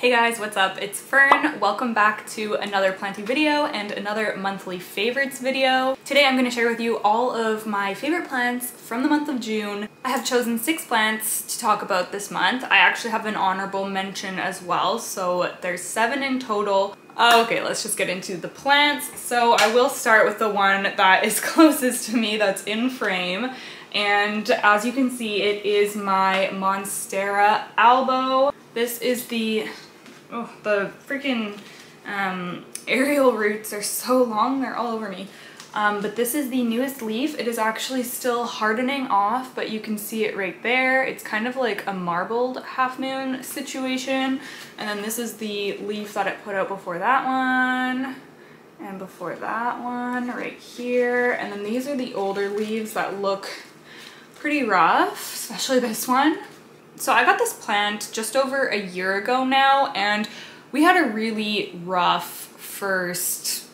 Hey guys, what's up? It's Fern. Welcome back to another Planty video and another monthly favorites video. Today I'm going to share with you all of my favorite plants from the month of June. I have chosen 6 plants to talk about this month. I actually have an honorable mention as well, so there's 7 in total. Okay, let's just get into the plants. So I will start with the one that is closest to me, that's in frame. And as you can see, it is my Monstera Albo. This is the freaking aerial roots are so long, they're all over me. But this is the newest leaf. It is actually still hardening off, but you can see it right there. It's kind of like a marbled half moon situation. And then this is the leaf that it put out before that one. And before that one right here. And then these are the older leaves that look pretty rough, especially this one. So I got this plant just over a year ago now, and we had a really rough first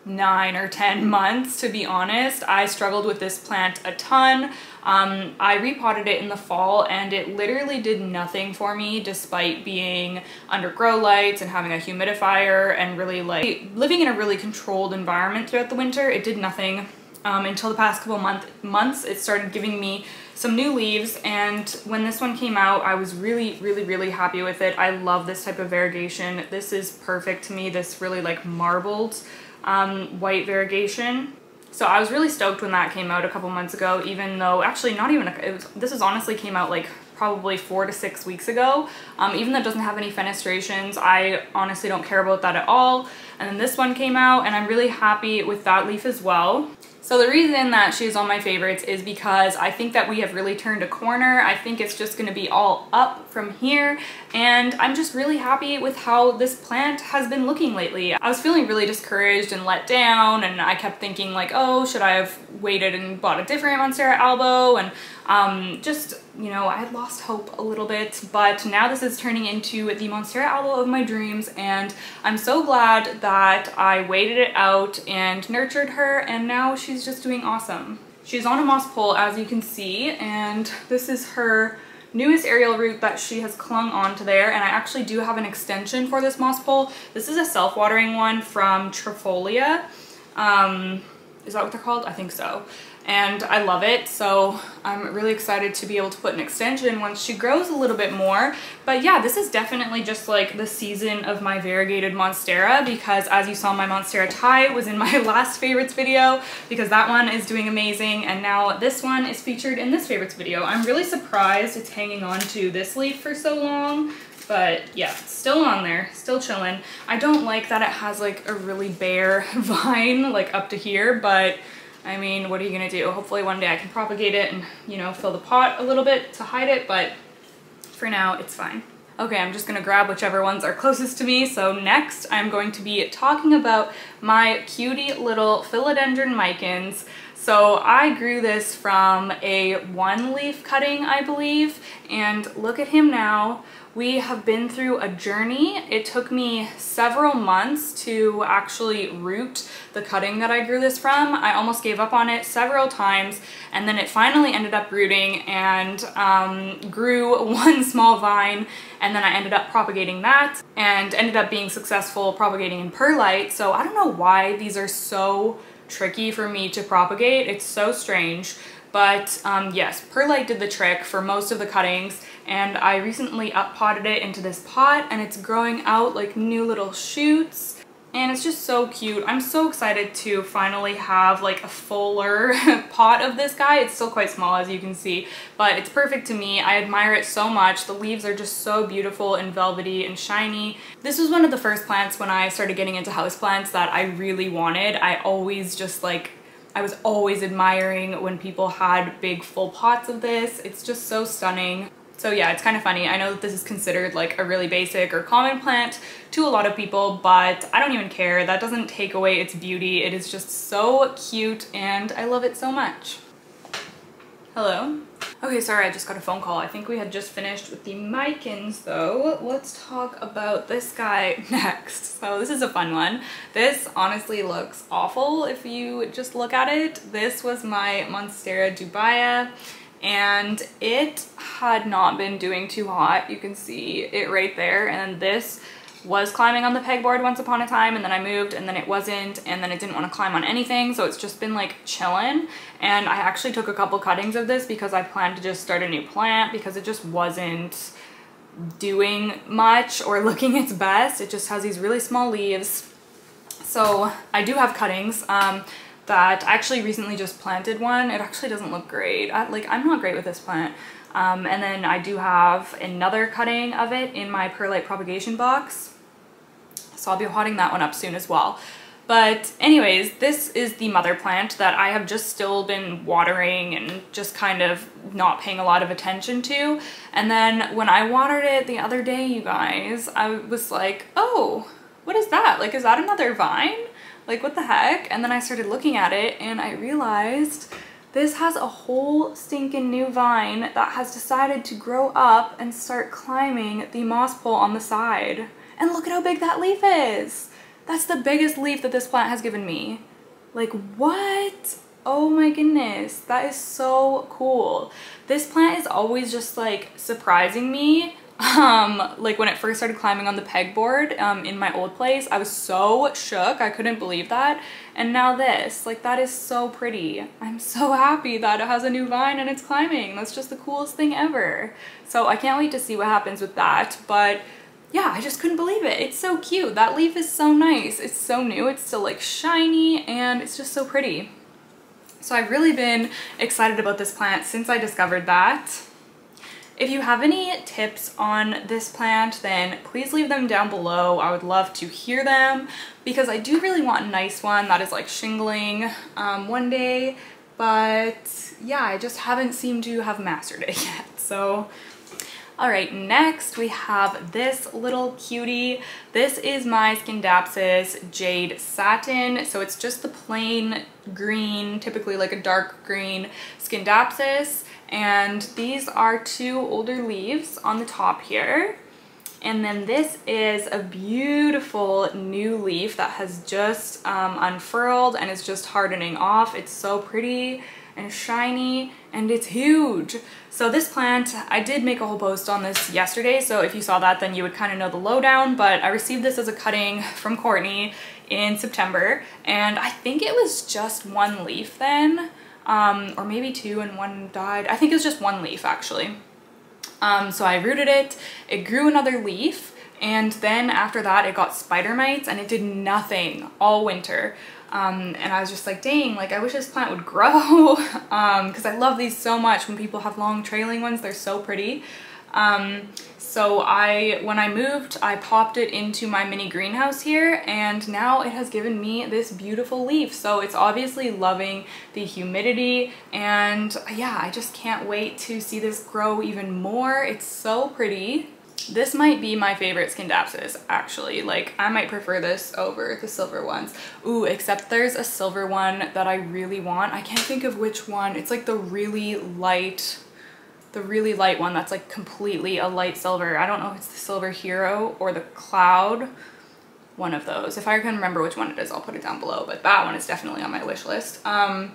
9 or 10 months, to be honest. I struggled with this plant a ton. I repotted it in the fall and it literally did nothing for me despite being under grow lights and having a humidifier and really like living in a really controlled environment throughout the winter. It did nothing until the past couple months. It started giving me some new leaves, and when this one came out I was really happy with it. I love this type of variegation. This is perfect to me, this really like marbled white variegation. So I was really stoked when that came out a couple months ago, even though actually not even this is honestly came out like probably 4 to 6 weeks ago. Even though it doesn't have any fenestrations, I honestly don't care about that at all. And then this one came out and I'm really happy with that leaf as well. So the reason that she's on my favorites is because I think that we have really turned a corner. I think it's just going to be all up from here, and I'm just really happy with how this plant has been looking lately. I was feeling really discouraged and let down, and I kept thinking like, oh, should I have waited and bought a different Monstera Albo, and just, you know, I had lost hope a little bit, but now this is turning into the Monstera Albo of my dreams, and I'm so glad that I waited it out and nurtured her, and now she's just doing awesome. She's on a moss pole, as you can see, and this is her newest aerial root that she has clung onto there, and I actually do have an extension for this moss pole. This is a self-watering one from Trifolia. Is that what they're called? I think so. And I love it, so I'm really excited to be able to put an extension once she grows a little bit more. But yeah, this is definitely just like the season of my variegated Monstera, because as you saw, my Monstera Thai was in my last favorites video because that one is doing amazing, and now this one is featured in this favorites video. I'm really surprised it's hanging on to this leaf for so long. But yeah, still on there, still chilling. I don't like that it has like a really bare vine like up to here, but I mean, what are you gonna do? Hopefully one day I can propagate it and, you know, fill the pot a little bit to hide it, but for now it's fine. Okay, I'm just gonna grab whichever ones are closest to me. So next I'm going to be talking about my cutie little Philodendron Mikans. So I grew this from a 1-leaf cutting, I believe, and look at him now. We have been through a journey. It took me several months to actually root the cutting that I grew this from. I almost gave up on it several times, and then it finally ended up rooting and grew one small vine, and then I ended up propagating that and ended up being successful propagating in perlite. So I don't know why these are so tricky for me to propagate. It's so strange. But yes, perlite did the trick for most of the cuttings, and I recently up-potted it into this pot and it's growing out like new little shoots, and it's just so cute. I'm so excited to finally have like a fuller pot of this guy. It's still quite small, as you can see, but it's perfect to me. I admire it so much. The leaves are just so beautiful and velvety and shiny. This was one of the first plants when I started getting into houseplants that I really wanted. I was always admiring when people had big full pots of this. It's just so stunning. So yeah, it's kind of funny. I know that this is considered like a really basic or common plant to a lot of people, but I don't even care. That doesn't take away its beauty. It is just so cute and I love it so much. Hello? Okay, sorry, I just got a phone call. I think we had just finished with the Mikans though. Let's talk about this guy next. So this is a fun one. This honestly looks awful if you just look at it. This was my Monstera Dubaya, and it had not been doing too hot. You can see it right there. And then this was climbing on the pegboard once upon a time, and then I moved and then it wasn't, and then it didn't want to climb on anything, so it's just been like chilling. And I actually took a couple cuttings of this because I planned to just start a new plant because it just wasn't doing much or looking its best. It just has these really small leaves. So I do have cuttings that I actually recently just planted one. It actually doesn't look great. I'm not great with this plant. And then I do have another cutting of it in my perlite propagation box. So I'll be potting that one up soon as well. But anyways, this is the mother plant that I have just still been watering and just kind of not paying a lot of attention to. And then when I watered it the other day, you guys, I was like, oh, what is that? Like, is that another vine? Like, what the heck? And then I started looking at it and I realized this has a whole stinking new vine that has decided to grow up and start climbing the moss pole on the side. And look at how big that leaf is. That's the biggest leaf that this plant has given me. Like, what? Oh my goodness, that is so cool. This plant is always just like surprising me. Like when it first started climbing on the pegboard in my old place, I was so shook. I couldn't believe that. And now this, like, that is so pretty. I'm so happy that it has a new vine and it's climbing. That's just the coolest thing ever. So I can't wait to see what happens with that. But yeah, I just couldn't believe it. It's so cute. That leaf is so nice. It's so new. It's still like shiny and it's just so pretty. So I've really been excited about this plant since I discovered that. If you have any tips on this plant, then please leave them down below. I would love to hear them because I do really want a nice one that is like shingling one day. But yeah, I just haven't seemed to have mastered it yet. So all right, next we have this little cutie. This is my Skindapsis Jade Satin. So it's just the plain green, typically like a dark green Skindapsis. And these are two older leaves on the top here. And then this is a beautiful new leaf that has just unfurled and is just hardening off. It's so pretty and shiny and it's huge. So this plant, I did make a whole post on this yesterday, so if you saw that then you would kind of know the lowdown, but I received this as a cutting from Courtney in September and I think it was just one leaf then, or maybe two and one died. I think it was just one leaf actually. So I rooted it, it grew another leaf, and then after that it got spider mites and it did nothing all winter. And I was just like, dang, like I wish this plant would grow because I love these so much. When people have long trailing ones, they're so pretty. So when I moved, I popped it into my mini greenhouse here and now it has given me this beautiful leaf. So it's obviously loving the humidity and yeah, I just can't wait to see this grow even more. It's so pretty. This might be my favorite Skindapsis, actually. Like, I might prefer this over the silver ones. Ooh, except there's a silver one that I really want. I can't think of which one. It's like the really light one that's like completely a light silver. I don't know if it's the Silver Hero or the Cloud. One of those. If I can remember which one it is, I'll put it down below. But that one is definitely on my wish list. But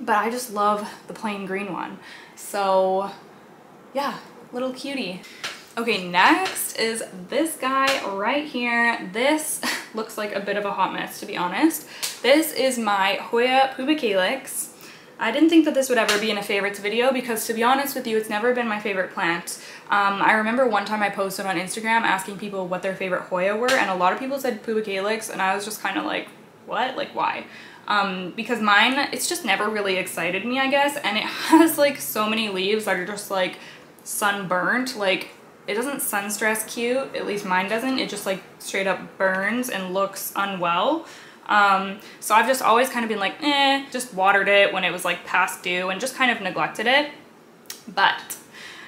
I just love the plain green one. So, yeah, little cutie. Okay, next is this guy right here. This looks like a bit of a hot mess, to be honest. This is my Hoya pubicalyx. I didn't think that this would ever be in a favorites video because, to be honest with you, it's never been my favorite plant. I remember one time I posted on Instagram asking people what their favorite Hoya were, and a lot of people said pubicalyx, and I was just kind of like, what? Like, why? Because mine, it's just never really excited me, I guess, and it has like so many leaves that are just like sunburnt. Like, it doesn't sun stress cute, at least mine doesn't. It just like straight up burns and looks unwell. So I've just always kind of been like, just watered it when it was like past due and just kind of neglected it. But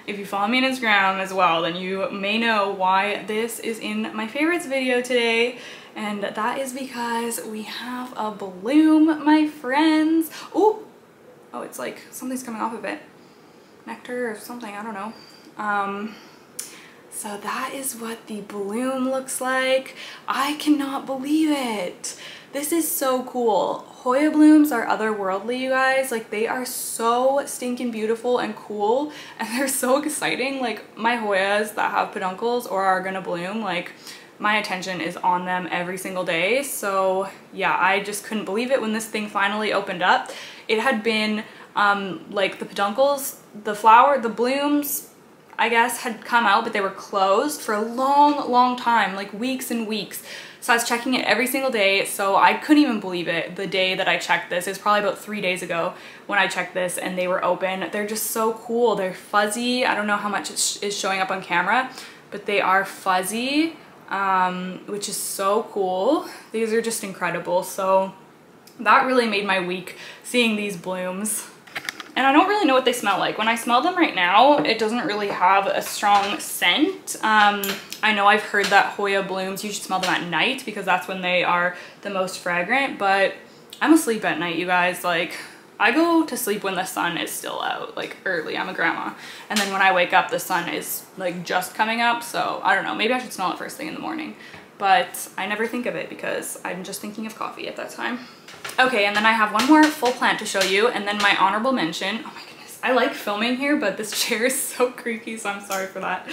if you follow me on Instagram as well, then you may know why this is in my favorites video today. And that is because we have a bloom, my friends. Oh, it's like something's coming off of it. Nectar or something, I don't know. So that is what the bloom looks like. I cannot believe it. This is so cool. Hoya blooms are otherworldly, you guys. Like, they are so stinking beautiful and cool, and they're so exciting. Like, my Hoyas that have peduncles or are gonna bloom, like, my attention is on them every single day. So yeah, I just couldn't believe it when this thing finally opened up. It had been like the peduncles, the flower, the blooms, I guess, had come out, but they were closed for a long time, like weeks and weeks. So I was checking it every single day, so I couldn't even believe it the day that I checked this. It was probably about 3 days ago when I checked this and they were open. They're just so cool. They're fuzzy. I don't know how much it is showing up on camera, but they are fuzzy, which is so cool. These are just incredible. So that really made my week, seeing these blooms. And I don't really know what they smell like. When I smell them right now, it doesn't really have a strong scent. I know I've heard that Hoya blooms, you should smell them at night because that's when they are the most fragrant, but I'm asleep at night, you guys. Like, I go to sleep when the sun is still out, like early. I'm a grandma. And then when I wake up, the sun is like just coming up. So I don't know, maybe I should smell it first thing in the morning. But I never think of it because I'm just thinking of coffee at that time. Okay, and then I have one more full plant to show you, and then my honorable mention. Oh my goodness, I like filming here, but this chair is so creaky, so I'm sorry for that.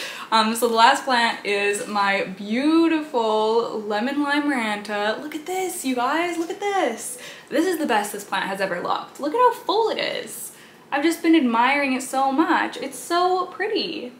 So the last plant is my beautiful lemon lime Miranta. Look at this, you guys, look at this. This is the best this plant has ever looked. Look at how full it is. I've just been admiring it so much. It's so pretty.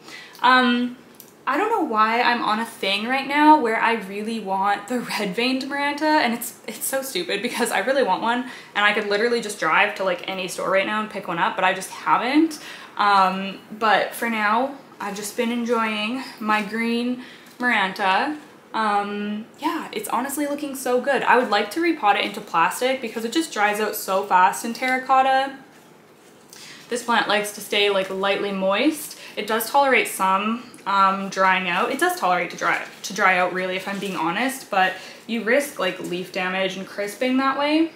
I don't know why I'm on a thing right now where I really want the red-veined Miranta, and it's so stupid because I really want one and I could literally just drive to like any store right now and pick one up, but I just haven't. But for now, I've just been enjoying my green Miranta. Yeah, it's honestly looking so good. I would like to repot it into plastic because it just dries out so fast in terracotta. This plant likes to stay like lightly moist. It does tolerate some drying out. It does tolerate to dry out really, if I'm being honest, but you risk like leaf damage and crisping that way.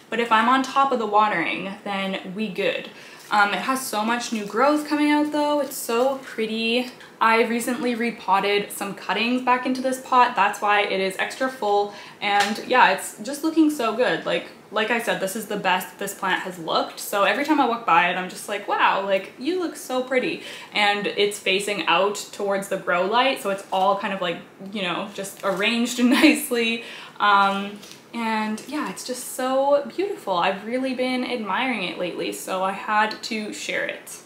But if I'm on top of the watering, then we good. It has so much new growth coming out though. It's so pretty. I recently repotted some cuttings back into this pot. That's why it is extra full. And yeah, it's just looking so good. Like I said, this is the best this plant has looked. So every time I walk by it, I'm just like, wow, like you look so pretty. And it's facing out towards the grow light. So it's all kind of like, you know, just arranged nicely. And yeah, it's just so beautiful. I've really been admiring it lately, so I had to share it.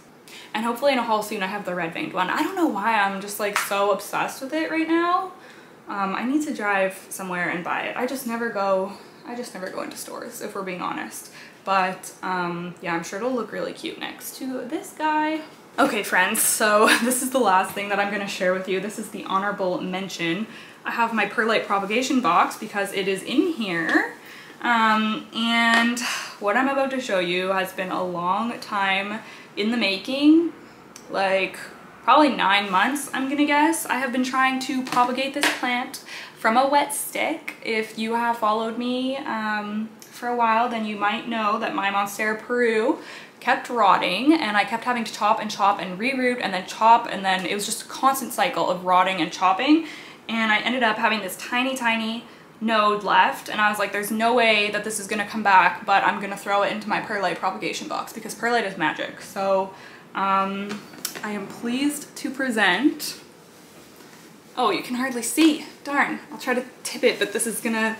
And hopefully in a haul soon I have the red veined one. I don't know why I'm just like so obsessed with it right now. I need to drive somewhere and buy it. I just never go into stores, if we're being honest. But yeah, I'm sure it'll look really cute next to this guy. Okay friends, so this is the last thing that I'm gonna share with you. This is the honorable mention. I have my perlite propagation box because it is in here. And what I'm about to show you has been a long time in the making, like probably 9 months, I'm gonna guess. I have been trying to propagate this plant from a wet stick. If you have followed me for a while, then you might know that my Monstera Peru kept rotting and I kept having to chop and reroot and then chop, and then it was just a constant cycle of rotting and chopping. And I ended up having this tiny node left, and I was like, there's no way that this is gonna come back, but I'm gonna throw it into my perlite propagation box because perlite is magic. So I am pleased to present, oh, you can hardly see, darn, I'll try to tip it, but this is gonna,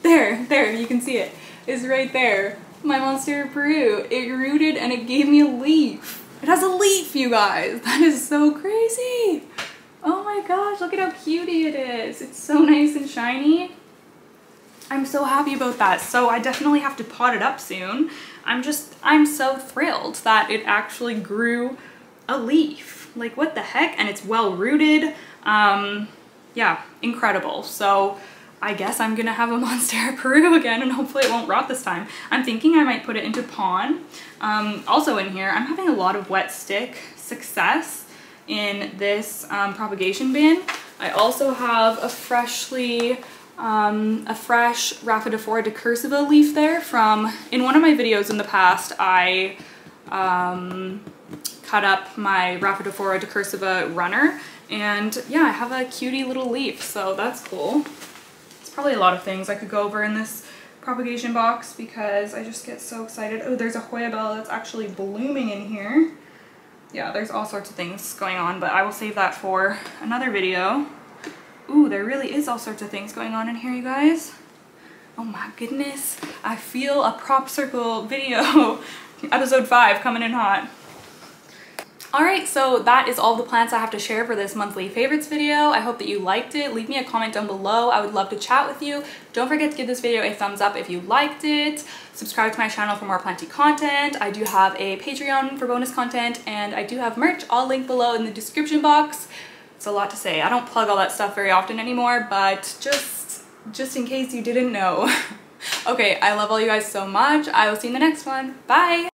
there, you can see it, is right there. My Monstera Peru, it rooted and it gave me a leaf. It has a leaf, you guys, that is so crazy. Oh my gosh, look at how cutie it is. It's so nice and shiny. I'm so happy about that. So I definitely have to pot it up soon. I'm so thrilled that it actually grew a leaf. Like what the heck? And it's well rooted. Yeah, incredible. So I guess I'm gonna have a Monstera Peru again and hopefully it won't rot this time. I'm thinking I might put it into pon. Also in here, I'm having a lot of wet stick success in this propagation bin. I also have a fresh Rhaphidophora decursiva leaf there from, in one of my videos in the past, I kind cut up my Rhaphidophora decursiva runner. And yeah, I have a cutie little leaf, so that's cool. It's probably a lot of things I could go over in this propagation box because I just get so excited. Oh, there's a Hoya bell that's actually blooming in here. Yeah, there's all sorts of things going on, but I will save that for another video. Ooh, there really is all sorts of things going on in here, you guys. Oh my goodness, I feel a prop circle video. Episode 5 coming in hot. Alright, so that is all the plants I have to share for this monthly favorites video. I hope that you liked it. Leave me a comment down below. I would love to chat with you. Don't forget to give this video a thumbs up if you liked it. Subscribe to my channel for more Planty content. I do have a Patreon for bonus content, and I do have merch. I'll link below in the description box. It's a lot to say. I don't plug all that stuff very often anymore, but just in case you didn't know. Okay, I love all you guys so much. I will see you in the next one. Bye!